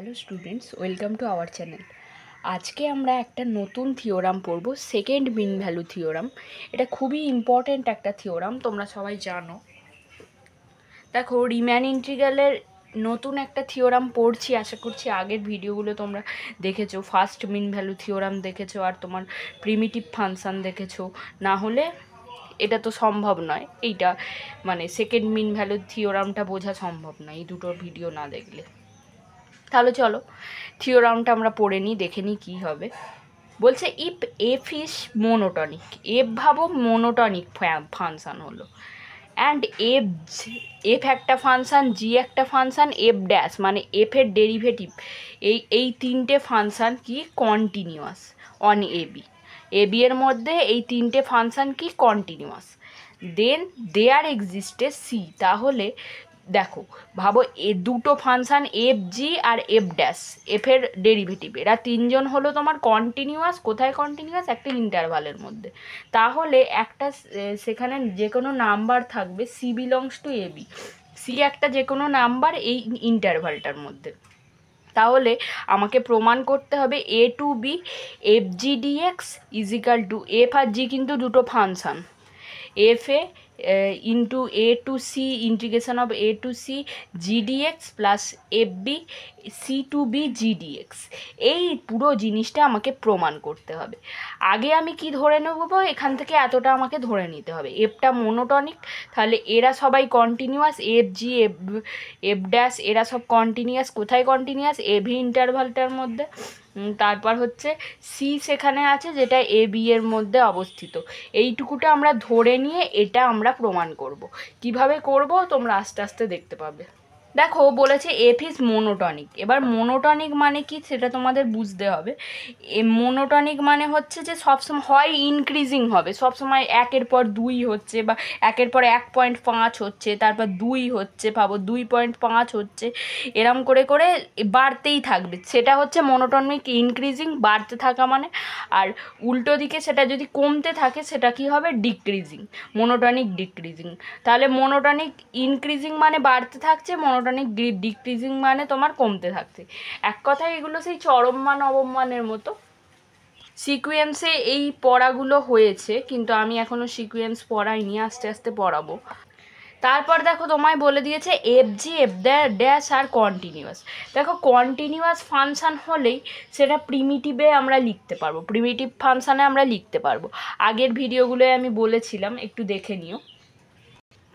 Hello students, welcome to our channel. আজকে আমরা একটা নতুন থিওরাম পড়ব, সেকেন্ড মিন ভ্যালু থিওরাম। এটা খুবই ইম্পর্ট্যান্ট একটা থিওরাম, তোমরা সবাই জানো। দেখো, রিম্যান ইন্টিগ্রালের নতুন একটা থিওরাম পড়ছি। আশা করছি আগের ভিডিওগুলো তোমরা দেখেছো, ফার্স্ট মিন ভ্যালু থিওরাম দেখেছো আর তোমার প্রিমিটিভ ফাংশান দেখেছো। না হলে এটা তো সম্ভব নয়, এইটা মানে সেকেন্ড মিন ভ্যালু থিওরামটা বোঝা সম্ভব নয় এই দুটো ভিডিও না দেখলে। তাহলে চলো থিওরামটা আমরা পড়ে নিই, দেখে নিই কী হবে। বলছে ইফ এফ ইজ মোনোটনিক, এফ ভাবো মোনোটনিক ফাংশান হলো, অ্যান্ড এফ একটা ফাংশান, জি একটা ফাংশান, এফ ড্যাশ মানে এফের ডেরিভেটিভ, এই তিনটে ফাংশান কি কন্টিনিউয়াস অন এবি এর মধ্যে এই তিনটে ফাংশান কি কন্টিনিউয়াস, দেন দেয়ার এক্সিস্টে সি। তাহলে দেখো, ভাবো এ দুটো ফাংশান এফ জি আর এফ ড্যাশ, এফের ডেরিভেটিভ, এরা তিনজন হলো তোমার কন্টিনিউয়াস। কোথায় কন্টিনিউয়াস? একটা ইন্টারভালের মধ্যে। তাহলে একটা সেখানে যে কোনো নাম্বার থাকবে, C belongs to AB, C একটা যে কোনো নাম্বার এই ইন্টারভালটার মধ্যে। তাহলে আমাকে প্রমাণ করতে হবে A to B F G dx equal to, F আর জি কিন্তু দুটো function, F A into A to C integration of A to C G dx plus F B C to B G dx. এই পুরো জিনিসটা আমাকে প্রমাণ করতে হবে। আগে আমি কি ধরে নেবো, এখান থেকে এতটা আমাকে ধরে নিতে হবে। এফটা মোনোটনিক, তাহলে এরা সবাই continuous, F G F dash এরা সব কন্টিনিউয়াস। কোথায় কন্টিনিউয়াস? এবি ইন্টারভালটার মধ্যে। তারপর হচ্ছে সি সেখানে আছে, যেটা এ বি এর মধ্যে অবস্থিত। এইটুকুটা আমরা ধরে নিয়ে এটা আমরা প্রমাণ করব। কিভাবে করব তোমরা আস্তে আস্তে দেখতে পাবে। দেখো, বলেছে এফ ইজ মোনোটনিক। এবার মোনোটনিক মানে কি সেটা তোমাদের বুঝতে হবে। মোনোটনিক মানে হচ্ছে যে সবসময় হয় ইনক্রিজিং হবে, সবসময় একের পর দুই হচ্ছে, বা একের পর 1.5 হচ্ছে, তারপর 2 হচ্ছে, ভাবো 2.5 হচ্ছে, এরম করে করে বাড়তেই থাকবে। সেটা হচ্ছে মোনোটনিক ইনক্রিজিং, বাড়তে থাকা মানে। আর উল্টো দিকে সেটা যদি কমতে থাকে সেটা কি হবে? Decreasing, monotonic decreasing. তাহলে মোনোটনিক ইনক্রিজিং মানে বাড়তে থাকছে, মোনোটনিক ডিক্রিজিং মানে তোমার কমতে থাকছে। এক কথায় এগুলো সেই চরম মান অবমানের মতো। সিকুয়েন্সে এই পড়াগুলো হয়েছে, কিন্তু আমি এখনও সিকুয়েন্স পড়াইনি, আস্তে আস্তে পড়াবো। তারপর দেখো, তোমায় বলে দিয়েছে এফ জি এফ ড্যাশ আর কন্টিনিউয়াস। দেখো, কন্টিনিউয়াস ফাংশান হলেই সেটা প্রিমিটিভে আমরা লিখতে পারবো, প্রিমিটিভ ফাংশানে আমরা লিখতে পারবো। আগের ভিডিওগুলোয় আমি বলেছিলাম, একটু দেখে নিও।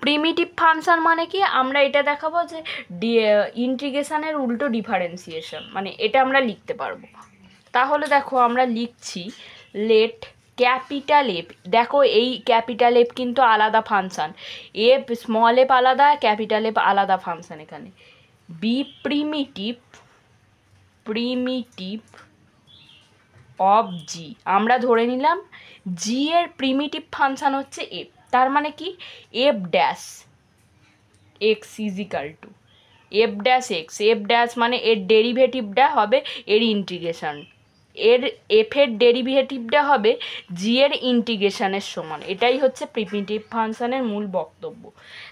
প্রিমিটিভ ফাংশান মানে কি? আমরা এটা দেখাবো যে ইন্টিগ্রেশনের উল্টো ডিফারেন্সিয়েশন, মানে এটা আমরা লিখতে পারবো। তাহলে দেখো আমরা লিখছি লেট ক্যাপিটাল এফ। দেখো, এই ক্যাপিটাল এফ কিন্তু আলাদা ফাংশান, এফ স্মল এফ আলাদা, ক্যাপিটাল এফ আলাদা ফাংশান। এখানে বি প্রিমিটিভ অফ জি, আমরা ধরে নিলাম জি এর প্রিমিটিভ ফাংশান হচ্ছে এফ। তার মানে কি? F dash X equal to F dash X. F dash মানে এর ডেরিভেটিভটা হবে এর ইন্টিগ্রেশন, এর এফের ডেরিভেটিভটা হবে জি এর ইন্টিগ্রেশনের সমান। এটাই হচ্ছে প্রিমিটিভ ফাংশানের মূল বক্তব্য।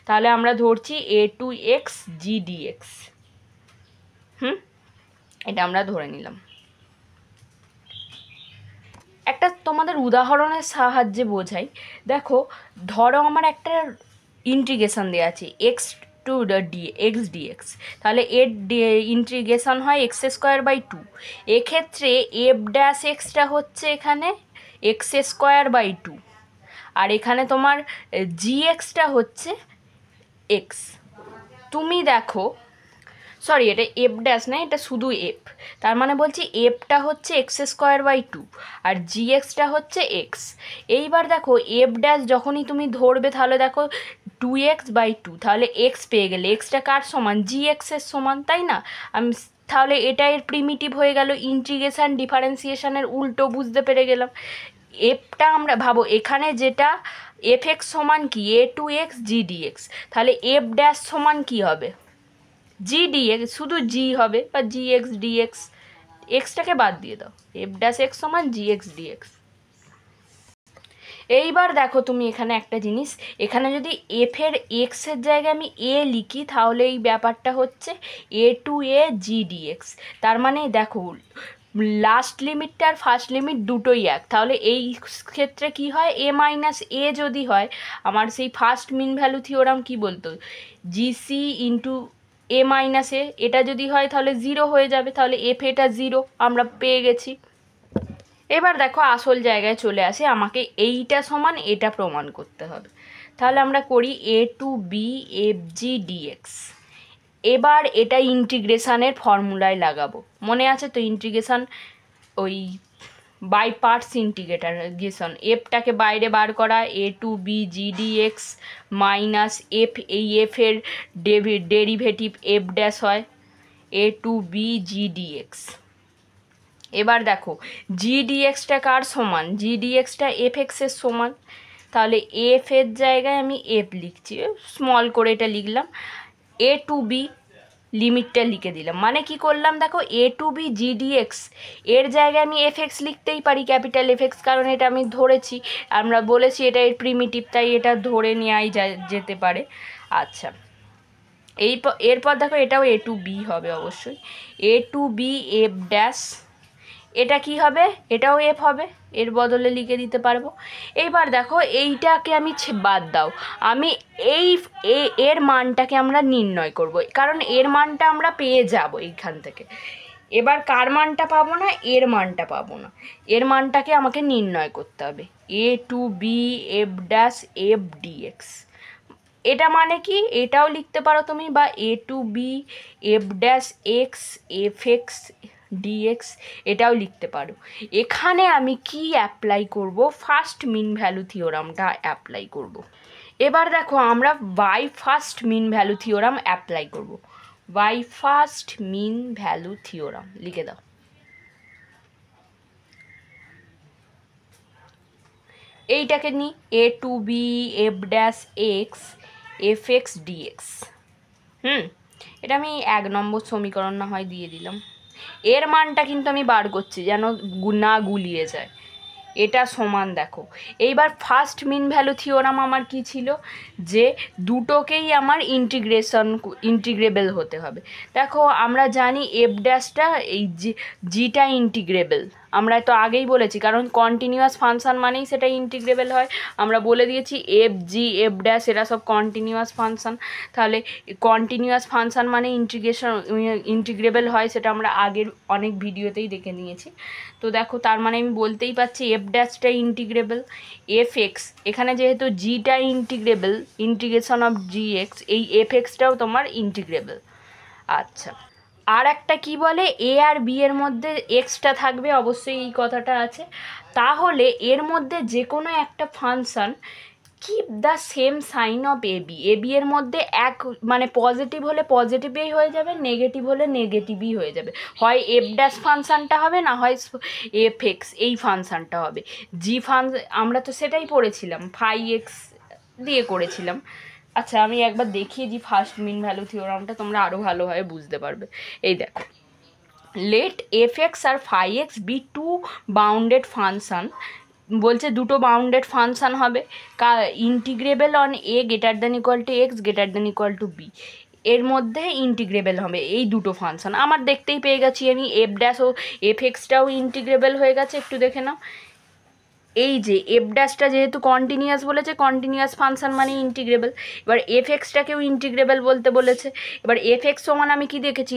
তাহলে আমরা ধরছি এ টু এক্স জি ডিএক্স। এটা আমরা ধরে নিলাম। একটা তোমাদের উদাহরণের সাহায্যে বোঝাই। দেখো, ধরো আমার একটা ইন্টিগ্রেশন দেওয়া আছে এক্স টু এক্স ডিএক্স, তাহলে এর ইন্টিগ্রেশন হয় এক্স স্কোয়ার বাই 2। এক্ষেত্রে এফ ড্যাশ এক্সটা হচ্ছে এখানে এক্স স্কোয়ার বাই 2, আর এখানে তোমার জি এক্সটা হচ্ছে এক্স। তুমি দেখো, সরি, এটা এফ ড্যাশ না, এটা শুধু এফ। তার মানে বলছি এফটা হচ্ছে এক্স স্কোয়ার বাই 2 আর জি এক্সটা হচ্ছে এক্স। এইবার দেখো, এফ ড্যাশ যখনই তুমি ধরবে, তাহলে দেখো 2x/2, তাহলে এক্স পেয়ে গেলে। এক্সটা কার সমান? জি এক্সের সমান, তাই না? আমি তাহলে এটা এর প্রিমিটিভ হয়ে গেল, ইন্টিগ্রেশন ডিফারেন্সিয়েশনের উল্টো বুঝতে পেরে গেলাম। এফটা আমরা ভাবো এখানে যেটা এফ এক্স সমান কি এ টু এক্স জি ডিএক্স, তাহলে এফ ড্যাশ সমান কি হবে? জি ডিএক্স, শুধু জি হবে, বা জি এক্স ডিএক্স, এক্সটাকে বাদ দিয়ে দাও। এফ ড্যাশ এক্স সমান জি এক্স ডিএক্স। এইবার দেখো তুমি এখানে একটা জিনিস, এখানে যদি এফের এক্সের জায়গায় আমি এ লিখি তাহলে এই ব্যাপারটা হচ্ছে এ টু এ জি ডিএক্স। তার মানে দেখো লাস্ট লিমিটটা আর ফার্স্ট লিমিট দুটোই এক, তাহলে এই ক্ষেত্রে কি হয়, এ মাইনাস এ যদি হয়, আমার সেই ফার্স্ট মিন ভ্যালু থিওরাম কি বলতো, জিসি ইন্টু এ মাইনাস এ, এটা যদি হয় তাহলে 0 হয়ে যাবে, তাহলে এফ এটা 0 আমরা পেয়ে গেছি। এবার দেখো আসল জায়গায় চলে আসে, আমাকে এইটা সমান এটা প্রমাণ করতে হবে। তাহলে আমরা করি A to B F G dx. এবার এটা ইন্টিগ্রেশানের ফর্মুলায় লাগাবো, মনে আছে তো ইন্টিগ্রেশান, ওই বাই পার্টস ইন্টিগ্রেশন, এফটাকে বাইরে বার করা, এ to B G dx minus F, এই এফের ডেরিভেটিভ এফ ড্যাশ হয় A to B G dx. এবার দেখো জি ডিএক্সটা কার সমান, জি ডিএক্সটা এফ এক্সের সমান, তাহলে এফ এর জায়গায় আমি এফ লিখছি, স্মল করে এটা লিখলাম, এ টু বি লিমিটটা লিখে দিলাম, মানে কি করলাম দেখো এ টু বি জি ডিএক্স এর জায়গায় আমি এফ এক্স লিখতেই পারি, ক্যাপিটাল এফ এক্স, কারণ এটা আমি ধরেছি, আমরা বলেছি এটা এর প্রিমিটিভ, তাই এটা ধরে নেওয়াই যেতে পারে। আচ্ছা এরপর দেখো এটাও এ টু বি হবে অবশ্যই, এ টু বি এফ ড্যাশ, এটা কি হবে, এটাও এফ হবে, এর বদলে লিখে দিতে পারবো। এইবার দেখো এইটাকে আমি বাদ দাও, আমি এর মানটাকে আমরা নির্ণয় করব, কারণ এর মানটা আমরা পেয়ে যাব এইখান থেকে। এবার কার মানটা পাবো না, এর মানটা পাবো না, এর মানটাকে আমাকে নির্ণয় করতে হবে, A to B F dash F dx. এটা মানে কি, এটাও লিখতে পারো তুমি, বা A to B F dash X F X dx, এটাও লিখতে পারো। এখানে আমি কি অ্যাপ্লাই করব, ফার্স্ট মিন ভ্যালু থিওরামটা অ্যাপ্লাই করব। এবার দেখো আমরা by first mean value theorem apply করব, by first mean value theorem লিখে দাও। এইটাকে নিই A to B F dash X F X dx, এটা আমি 1 নম্বর সমীকরণ না হয় দিয়ে দিলাম। এর মানটা কিন্তু আমি বার করছি যেন না গুলিয়ে যায়, এটা সমান দেখো। এইবার ফার্স্ট মিন ভ্যালু থিওরাম আমার কি ছিল, যে দুটোকেই আমার ইন্টিগ্রেবল হতে হবে। দেখো আমরা জানি এফ ড্যাশটা এই জিটা ইন্টিগ্রেবল, আমরা তো আগেই বলেছি, কারণ কন্টিনিউয়াস ফাংশান মানেই সেটা ইন্টিগ্রেবল হয়, আমরা বলে দিয়েছি এফ জি এফ ড্যাশ এরা সব কন্টিনিউয়াস ফাংশান, তাহলে কন্টিনিউয়াস ফাংশান মানে ইন্টিগ্রেবল হয়, সেটা আমরা আগের অনেক ভিডিওতেই দেখে নিয়েছি। তো দেখো তার মানে আমি বলতেই পারছি এফ ড্যাশটা ইন্টিগ্রেবল, এফ এক্স এখানে যেহেতু জিটা integrable, integration of G X, এই এফ এক্সটাও তোমার ইন্টিগ্রেবল। আচ্ছা আর একটা কি বলে, এ আর বি এর মধ্যে এক্সটা থাকবে, অবশ্যই এই কথাটা আছে, তাহলে এর মধ্যে যে কোনো একটা function keep the same sign of A B এর মধ্যে এক, মানে পজিটিভ হলে পজিটিভই হয়ে যাবে, নেগেটিভ হলে নেগেটিভই হয়ে যাবে, হয় এফ ড্যাশ ফাংশানটা হবে, না হয় এফ এক্স এই ফাংশানটা হবে। জি আমরা তো সেটাই পড়েছিলাম, ফাই এক্স দিয়ে করেছিলাম। আচ্ছা আমি একবার দেখিয়ে দিই ফার্স্ট মিন ভ্যালু থিওরামটা, তোমরা আরও ভালোভাবে বুঝতে পারবে। এই দেখো, লেট এফ এক্স আর phi X be two bounded function, বলছে দুটো বাউন্ডেড ফাংশান হবে, integrable on A greater than equal to X greater than equal to B, এর মধ্যে ইন্টিগ্রেবল হবে এই দুটো ফাংশান। আমার দেখতেই পেয়ে গেছি আমি F dash O F এক্সটাও integrable হয়ে গেছে, একটু দেখে নাও। এই যে এফ ড্যাশটা যেহেতু কন্টিনিউয়াস বলেছে, কন্টিনিউয়াস ফাংশান মানে ইন্টিগ্রেবল, এবার এফ এক্সটাকেও ইন্টিগ্রেবল বলতে বলেছে। এবার এফ এক্স সমান আমি কি দেখেছি,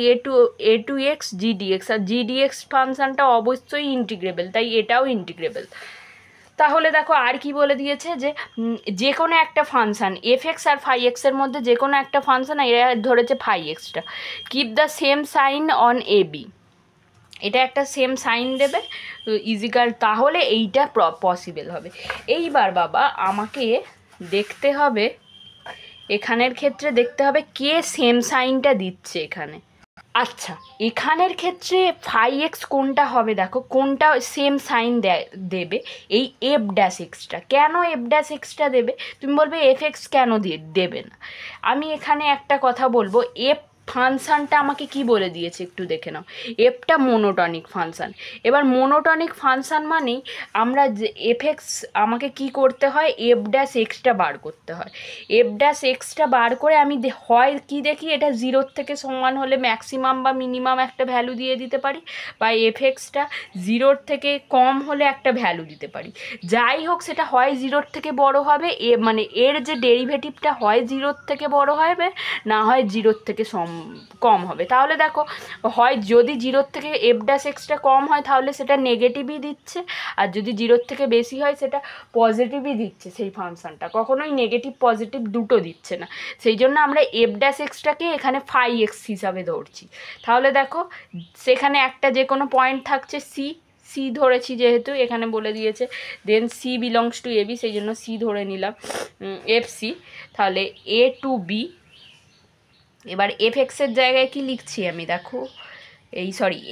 এ টু এক্স জি ডিএক্স, আর জি ডিএক্স ফাংশানটা অবশ্যই ইন্টিগ্রেবল, তাই এটাও ইন্টিগ্রেবল। তাহলে দেখো আর কি বলে দিয়েছে, যে কোনো একটা ফাংশান এফ এক্স আর ফাই এক্সের মধ্যে যে কোনো একটা ফাংশান, এরা ধরেছে ফাই এক্সটা, keep the same sign on A B, এটা একটা সেম সাইন দেবে ইজিক্যাল, তাহলে এইটা পসিবল হবে। এইবার বাবা আমাকে দেখতে হবে, এখানের ক্ষেত্রে দেখতে হবে কে সেম সাইনটা দিচ্ছে এখানে। আচ্ছা এখানের ক্ষেত্রে ফাই এক্স কোনটা হবে, দেখো কোনটা সেম সাইন দেবে, এই এফ ড্যাশ এক্সটা। কেন এফ ড্যাশ এক্সটা দেবে, তুমি বলবে এফ এক্স কেন দেবে না, আমি এখানে একটা কথা বলবো, এফ ফাংশানটা আমাকে কি বলে দিয়েছে একটু দেখে নাও, এফটা মোনোটনিক ফাংশান। এবার মোনোটনিক ফাংশান মানেই আমরা যে এফএক্স আমাকে কি করতে হয়, এফ ড্যাশ এক্সটা বার করতে হয়। এফ ড্যাশ এক্সটা বার করে আমি হয় কি দেখি এটা 0 থেকে সমান হলে ম্যাক্সিমাম বা মিনিমাম একটা ভ্যালু দিয়ে দিতে পারি, বা এফএক্সটা 0 থেকে কম হলে একটা ভ্যালু দিতে পারি। যাই হোক সেটা হয় 0 থেকে বড় হবে, মানে এর যে ডেরিভেটিভটা হয় 0 থেকে বড় হবে, না হয় 0 থেকে কম হবে। তাহলে দেখো হয় যদি 0 থেকে এফ ড্যাশ এক্সটা কম হয় তাহলে সেটা নেগেটিভই দিচ্ছে, আর যদি 0 থেকে বেশি হয় সেটা পজিটিভই দিচ্ছে। সেই ফাংশনটা কখনোই নেগেটিভ পজিটিভ দুটো দিচ্ছে না। সেই জন্য আমরা এফ ড্যাশ এক্সটাকে এখানে ফাই এক্স হিসাবে ধরছি। তাহলে দেখো সেখানে একটা যে কোনো পয়েন্ট থাকছে সি ধরেছি, যেহেতু এখানে বলে দিয়েছে দেন সি বিলংস টু এবি, সেই জন্য সি ধরে নিলাম, এফ সি। তাহলে এ টু বি। এবার এফ এক্সের জায়গায় কি লিখছি আমি, দেখো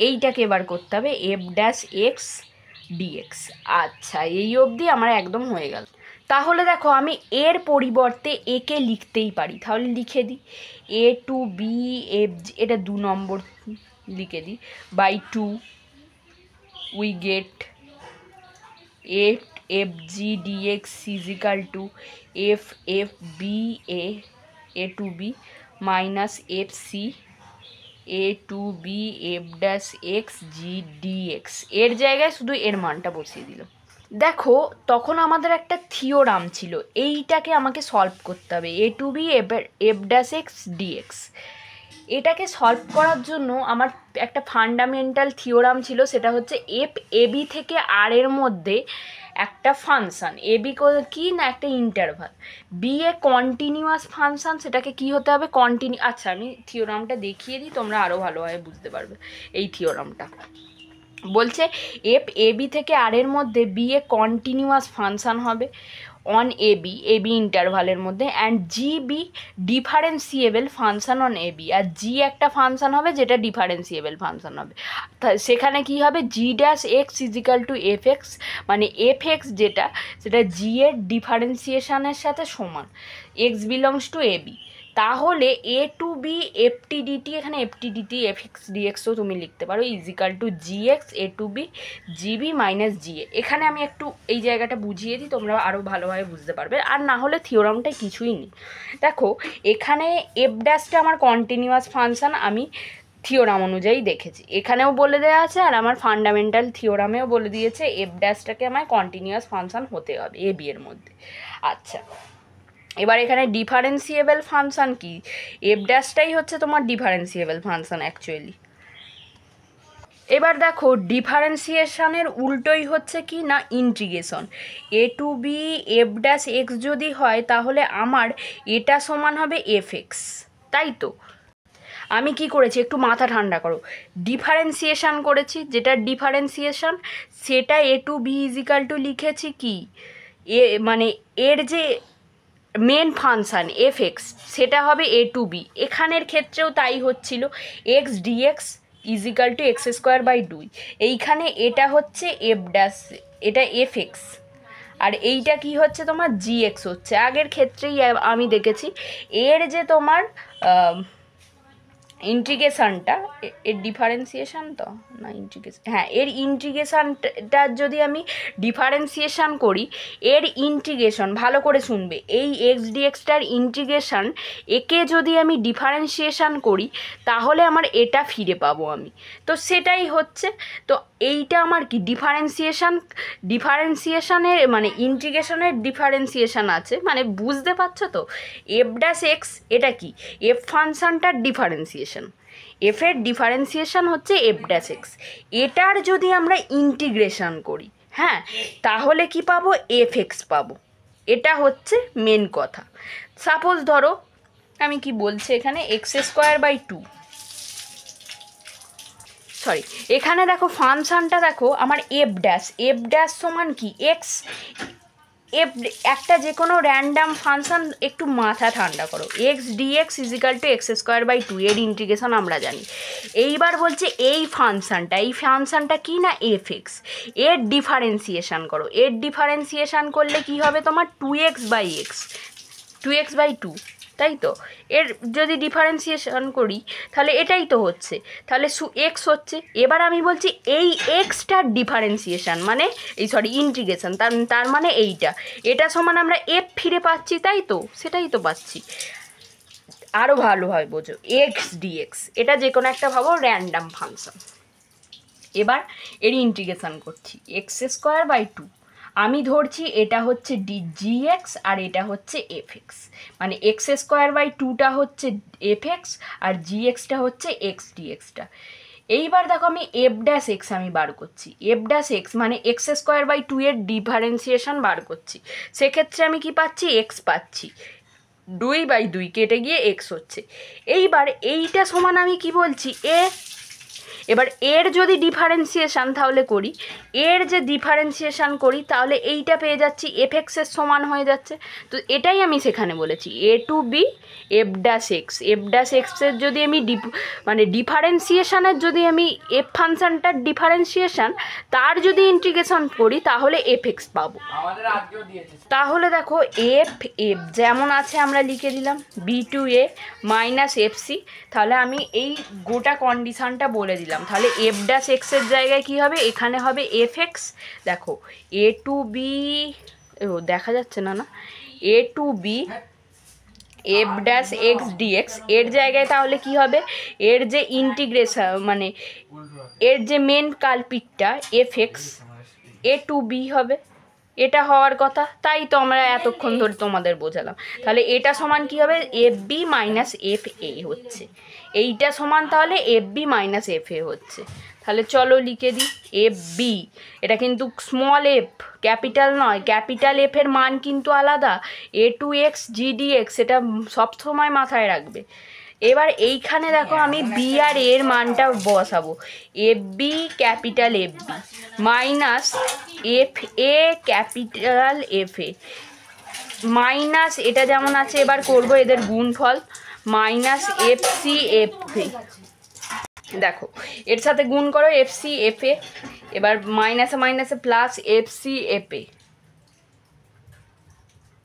এইটাকে এবার করতে হবে এফ ড্যাশ এক্স ডিএক্স। আচ্ছা, এই অবধি আমার একদম হয়ে গেল। তাহলে দেখো আমি এর পরিবর্তে একে লিখতেই পারি, তাহলে লিখে দিই এ টু বি এফ, এটা 2 নম্বর লিখে দিই, by 2 we get F G dx equal to F B A to B minus F C A to B F dash X G DX. এর জায়গায় শুধু এর মানটা বসিয়ে দিল। দেখো তখন আমাদের একটা থিওরাম ছিল, এইটাকে আমাকে সলভ করতে হবে, A to B F dash X dx. এটাকে সলভ করার জন্য আমার একটা ফান্ডামেন্টাল থিওরাম ছিল, সেটা হচ্ছে এফ এবি থেকে আর এর মধ্যে একটা ফাংশান, এবি কি না একটা ইন্টারভাল, বি এ কন্টিনিউয়াস ফাংশান, সেটাকে কি হতে হবে আচ্ছা আমি থিওরামটা দেখিয়ে দিই, তোমরা আরও ভালোভাবে বুঝতে পারবে। এই থিওরামটা বলছে এফ এবি থেকে আর এর মধ্যে বি এ কন্টিনিউয়াস ফাংশান হবে অন এবি ইন্টারভালের মধ্যে, and G be differentiable function on AB. আর জি একটা ফাংশান হবে যেটা ডিফারেন্সিয়েবল ফাংশান হবে, সেখানে কি হবে G dash X equal to F X, মানে এফ এক্স যেটা সেটা জি এর ডিফারেন্সিয়েশনের সাথে সমান, এক্স বিলংস টু এবি। তাহলে A to B ft dt, এখানে এফটি ডিটি এফ এক্স ডিএক্সও তুমি লিখতে পারো, equal to G X A to B GB minus GA. এখানে আমি একটু এই জায়গাটা বুঝিয়ে দিই, তোমরা আরও ভালোভাবে বুঝতে পারবে, আর না হলে থিওরামটাই কিছুই নেই। দেখো এখানে এফ ড্যাশটা আমার কন্টিনিউয়াস ফাংশান, আমি থিওরাম অনুযায়ী দেখেছি, এখানেও বলে দেওয়া আছে, আর আমার ফান্ডামেন্টাল থিওরামেও বলে দিয়েছে এফ ড্যাশটাকে আমার কন্টিনিউয়াস ফাংশান হতে হবে এ বি এর মধ্যে। আচ্ছা, এবার এখানে ডিফারেন্সিয়েবল ফাংশান কি, এফ ড্যাশটাই হচ্ছে তোমার ডিফারেন্সিয়েবল ফাংশান অ্যাকচুয়ালি। এবার দেখো ডিফারেন্সিয়েশনের উল্টোই হচ্ছে কি না integration, A to B F dash X যদি হয় তাহলে আমার এটা সমান হবে এফ এক্স, তাই তো। আমি কি করেছি একটু মাথা ঠান্ডা করো, ডিফারেন্সিয়েশন করেছি, যেটা ডিফারেন্সিয়েশন সেটা এ টু বি ইজিক্যাল টু লিখেছি কি মানে এর যে মেন ফাংশান এফ এক্স সেটা হবে এ টু বি, এখানের ক্ষেত্রেও তাই হচ্ছিল, X DX equal to X square by 2, এইখানে এটা হচ্ছে এফ ড্যাশ, এটা এফ এক্স, আর এইটা কি হচ্ছে তোমার জি এক্স হচ্ছে। আগের ক্ষেত্রেই আমি দেখেছি এর যে তোমার ইন্টিগ্রেশনটা, এর ডিফারেন্সিয়েশন তো না ইন্টিগ্রেশন, হ্যাঁ এর ইন্টিগ্রেশনটা যদি আমি ডিফারেন্সিয়েশন করি, এর ইন্টিগ্রেশন ভালো করে শুনবে, এই এক্স ডিএক্সটার ইন্টিগ্রেশন একে যদি আমি ডিফারেন্সিয়েশন করি তাহলে আমার এটা ফিরে পাবো আমি, তো সেটাই হচ্ছে। তো এইটা আমার কি ডিফারেন্সিয়েশনের মানে ইন্টিগ্রেশনের ডিফারেন্সিয়েশন আছে, মানে বুঝতে পারছো তো, এফ ড্যাশ এক্স এটা কি এফ ফাংশনটার ডিফারেন্সিয়েশন, এফের ডিফারেন্সিয়েশন হচ্ছে এফ ড্যাশ এক্স, এটার যদি আমরা ইন্টিগ্রেশন করি হ্যাঁ তাহলে কি পাবো এফ এক্স পাবো, এটা হচ্ছে মেন কথা। সাপোজ ধরো আমি কি বলছি এখানে এক্স স্কোয়ার বাই 2, সরি এখানে দেখো ফাংশনটা দেখো আমার এফ ড্যাশ সমান কি এক্স, এফ একটা যে কোনো র্যান্ডাম ফাংশান, একটু মাথা ঠান্ডা করো, X DX equal to X square by 2 এর ইন্টিগ্রেশন আমরা জানি। এইবার বলছে এই ফাংশানটা কি না এফ এক্স, এর ডিফারেন্সিয়েশান করো, এর ডিফারেন্সিয়েশান করলে কি হবে তোমার 2x বাই 2 তাই তো? এর যদি ডিফারেন্সিয়েশন করি তাহলে এটাই তো হচ্ছে, তাহলে এক্স হচ্ছে। এবার আমি বলছি এই এক্সটার ডিফারেন্সিয়েশন মানে ইন্টিগ্রেশন, তার মানে এটা সমান আমরা এফ ফিরে পাচ্ছি, তাই তো? সেটাই তো পাচ্ছি। আরও ভালোভাবে বোঝো, এক্স ডিএক্স, এটা যে কোনো একটা ভাবো র্যান্ডাম ফাংশন। এবার এর ইন্টিগ্রেশন করছি x²/2, আমি ধরছি এটা হচ্ছে gx আর এটা হচ্ছে fx, মানে x²/2টা হচ্ছে fx আর gxটা হচ্ছে x dxটা। এইবার দেখো আমি f' আমি বার করছি, f' মানে x²/2 এর ডিফারেন্সিয়েশন বার করছি। সেক্ষেত্রে আমি কি পাচ্ছি? x পাচ্ছি, 2/2 কেটে গিয়ে x হচ্ছে। এইবার এইটা সমান আমি কি বলছি? এ। এবার এর যদি ডিফারেন্সিয়েশান তাহলে করি, এর যে ডিফারেন্সিয়েশান করি তাহলে এইটা পেয়ে যাচ্ছি এফএক্সের সমান হয়ে যাচ্ছে। তো এটাই আমি সেখানে বলেছি এ টু বি f'(x)এর যদি আমি ডিফারেন্সিয়েশানের যদি আমি এফ ফাংশানটার ডিফারেন্সিয়েশান তার যদি ইন্টিগ্রেশন করি তাহলে এফএক্স পাবো। তাহলে দেখো এফ যেমন আছে আমরা লিখে দিলাম b2a - fc। তাহলে আমি এই গোটা কন্ডিশনটা বলে দিলাম। তাহলে f'(x) এর জায়গায় কি হবে? এখানে হবে fx। দেখো a টু বি, দেখা যাচ্ছে না a to B f'(x) dx এর জায়গায় তাহলে কি হবে? এর যে ইন্টিগ্রেশন মানে এর যে মেন কালপিটটা fx a টু বি হবে, এটা হওয়ার কথা, তাই তো আমরা এতক্ষণ ধরে তোমাদের বোঝালাম। তাহলে এটা সমান কি হবে? fb - fa হচ্ছে, এইটা সমান তাহলে fb - fa হচ্ছে। তাহলে চলো লিখে দিই fb, এটা কিন্তু স্মল এফ, ক্যাপিটাল নয়। ক্যাপিটাল এফ এর মান কিন্তু আলাদা, a2x gdx, এটা সবসময় মাথায় রাখবে। এবার এইখানে দেখো আমি বি আর এর মানটা বসাবো, F B capital F B minus F A capital F A minus এটা যেমন আছে এবার করব এদের গুণফল minus F C F A. দেখো এর সাথে গুণ করো এফ সি এফ এ, এবার মাইনাসে মাইনাসে plus F C F A.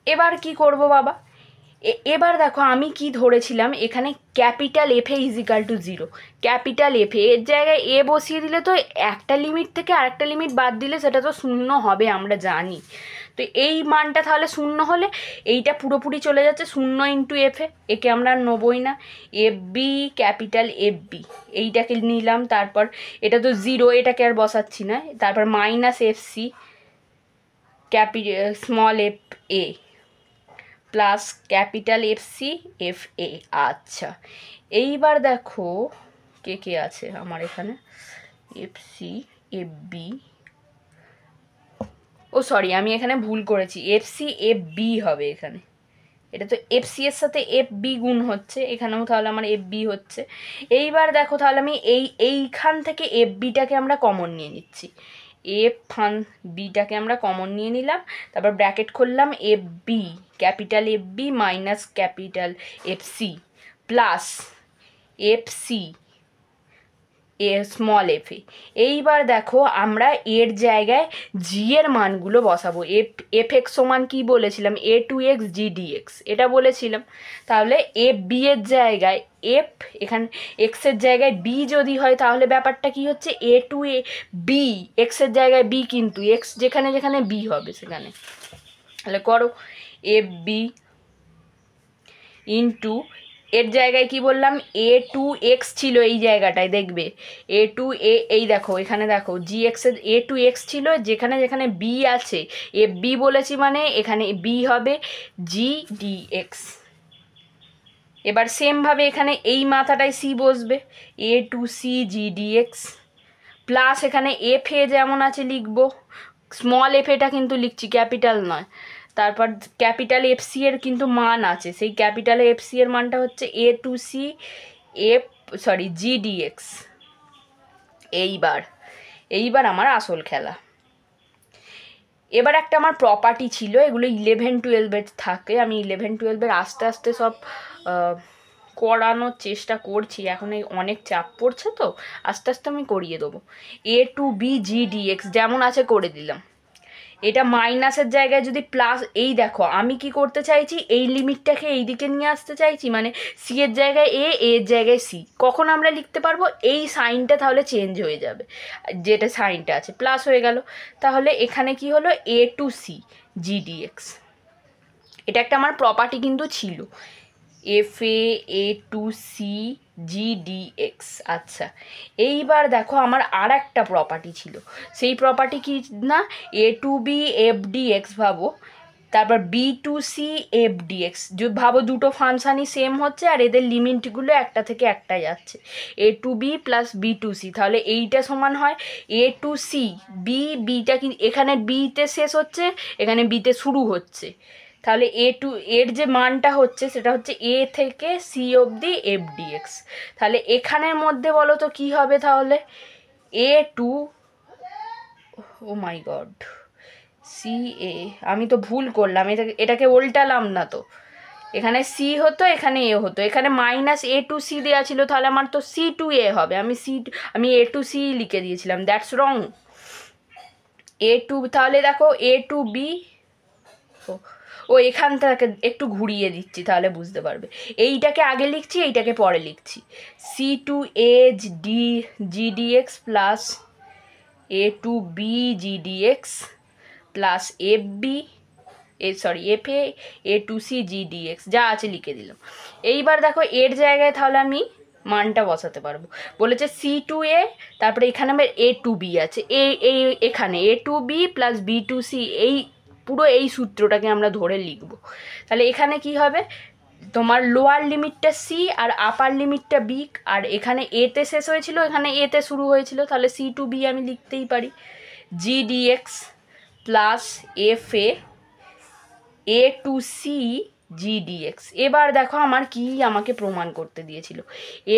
এবার কি করব বাবা? এবার দেখো আমি কি ধরেছিলাম এখানে ক্যাপিটাল এফ এ = 0। ক্যাপিটাল এফ এর জায়গায় এ বসিয়ে দিলে তো একটা লিমিট থেকে আরেকটা লিমিট বাদ দিলে সেটা তো 0 হবে, আমরা জানি। তো এই মানটা তাহলে 0 হলে এইটা পুরোপুরি চলে যাচ্ছে 0 × এফ এ, একে আমরা নেবই না। F B capital F B এইটাকে নিলাম, তারপর এটা তো 0, এটাকে আর বসাচ্ছি না। তারপর minus F C small F A plus capital F C F A. আচ্ছা এইবার দেখো কে কে আছে আমার এখানে, এফ সি এফ বি, ও সরি আমি এখানে ভুল করেছি, এফ সি এফ বি হবে এখানে। এটা তো এফ সি এর সাথে এফ বি গুণ হচ্ছে, এখানেও তাহলে আমার এফ বি হচ্ছে। এইবার দেখো তাহলে আমি এইখান থেকে এফ বিটাকে আমরা কমন নিয়ে নিচ্ছি, বিটাকে আমরা কমন নিয়ে নিলাম। তারপর ব্র্যাকেট খুললাম F B capital F B minus capital F C plus F C small F A. এইবার দেখো আমরা এর জায়গায় জি এর মানগুলো বসাবো। এফ এক্স সমান কি বলেছিলাম? a2x gdx এটা বলেছিলাম। তাহলে এফ বি এর জায়গায় এফ, এখানে এক্সের জায়গায় বি যদি হয় তাহলে ব্যাপারটা কি হচ্ছে? a2a বি, এক্সের জায়গায় বি, কিন্তু এক্স যেখানে যেখানে বি হবে সেখানে। তাহলে করো এফ বি ইন্টু এর জায়গায় কি বললাম? a2x ছিল এই জায়গাটায়, দেখবে a2a, এই দেখো এখানে দেখো gx এর a2x ছিল, যেখানে যেখানে b আছে এফ বি বলেছি মানে এখানে b হবে gdx। এবার সেমভাবে এখানে এই মাথাটায় c বসবে, a2c gdx প্লাস এখানে এফ এ যেমন আছে লিখবো, স্মল এফ এটা কিন্তু লিখছি, ক্যাপিটাল নয়। তারপর ক্যাপিটাল এফ সি এর কিন্তু মান আছে, সেই ক্যাপিটাল এফ সি এর মানটা হচ্ছে a2c gdx। এইবার আমার আসল খেলা। এবার একটা আমার প্রপার্টি ছিল, এগুলো 11-12 থাকে, আমি 11-12 আস্তে আস্তে সব করানোর চেষ্টা করছি, এখন এই অনেক চাপ পড়ছে তো আস্তে আস্তে আমি করিয়ে দেবো। a2b gdx যেমন আছে করে দিলাম। এটা মাইনাসের জায়গায় যদি প্লাস, এই দেখো আমি কি করতে চাইছি, এই লিমিটটাকে এই দিকে নিয়ে আসতে চাইছি, মানে সি এর জায়গায় এ, এর জায়গায় সি। কখন আমরা লিখতে পারবো, এই সাইনটা তাহলে চেঞ্জ হয়ে যাবে, যেটা সাইনটা আছে প্লাস হয়ে গেল। তাহলে এখানে কি হলো, এ টু সি জিডিএক্স। এটা একটা আমার প্রপার্টি কিন্তু ছিল, F A to C GDX. আচ্ছা, এইবার দেখো আমার আর একটা প্রপার্টি ছিল, সেই প্রপার্টি কি না, A to B F DX ভাবো, তারপর B to C F DX. ভাবো দুটো ফাংশানই সেম হচ্ছে আর এদের লিমিটগুলো একটা থেকে একটা যাচ্ছে, A to B plus B to C. তাহলে এইটা সমান হয় এ টু সি বি, বিটা কি এখানে বিতে শেষ হচ্ছে, এখানে বিতে শুরু হচ্ছে। তাহলে এর যে মানটা হচ্ছে সেটা হচ্ছে এ থেকে সি অবধি এফ ডিএক্স। তাহলে এখানের মধ্যে বলো তো কী হবে, তাহলে A two, O my god, C এ, আমি তো ভুল করলাম, এটাকে উল্টালাম না তো, এখানে সি হতো এখানে এ হতো, এখানে মাইনাস এ টু সি দেওয়া ছিল, তাহলে আমার তো সি টু এ হবে, আমি এ টু সি লিখে দিয়েছিলাম, দ্যাটস রং। এ টু, তাহলে দেখো এ টু বি, ও এখান থেকে একটু ঘুরিয়ে দিচ্ছি তাহলে বুঝতে পারবে, এইটাকে আগে লিখছি এইটাকে পরে লিখছি, C to A D GDX plus A to B GDX plus F B F A to C GDX, যা আছে লিখে দিলাম। এইবার দেখো এর জায়গায় তাহলে আমি মানটা বসাতে পারবো, বলেছে সি টু এ, তারপরে এখানে আমার এ টু বি আছে, এখানে A to B plus B to C, এই পুরো এই সূত্রটাকে আমরা ধরে লিখব। তাহলে এখানে কি হবে, তোমার লোয়ার লিমিটটা সি আর আপার লিমিটটা বি, আর এখানে এতে শেষ হয়েছিল এখানে এতে শুরু হয়েছিল, তাহলে সি টু বি আমি লিখতেই পারি, GDX plus F A to C GDX. এবার দেখো আমার কি আমাকে প্রমাণ করতে দিয়েছিল,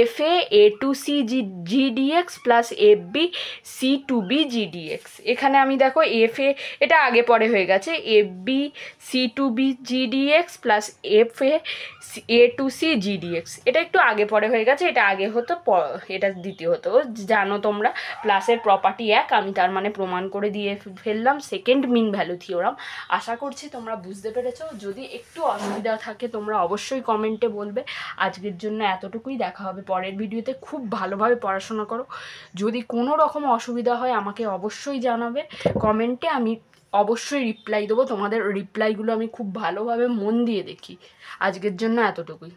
F A to C GDX plus F B C to B GDX. এখানে আমি দেখো এফ এটা আগে পরে হয়ে গেছে, F B C to B GDX plus F A to C GDX, এটা একটু আগে পরে হয়ে গেছে, এটা আগে হতো এটা দ্বিতীয় হতো, জানো তোমরা প্লাসের প্রপার্টি এক, আমি তার মানে প্রমাণ করে দিয়ে ফেললাম, সেকেন্ড মিন ভ্যালু থিওরাম। আশা করছি তোমরা বুঝতে পেরেছো, যদি একটু অসুবিধা থাকে তোমরা অবশ্যই কমেন্টে বলবে। আজকের জন্য এতটুকুই, দেখা হবে পরের ভিডিওতে। খুব ভালোভাবে পড়াশোনা করো, যদি কোনো রকম অসুবিধা হয় আমাকে অবশ্যই জানাবে কমেন্টে, আমি অবশ্যই রিপ্লাই দেবো, তোমাদের রিপ্লাইগুলো আমি খুব ভালোভাবে মন দিয়ে দেখি। আজকের জন্য এতটুকুই।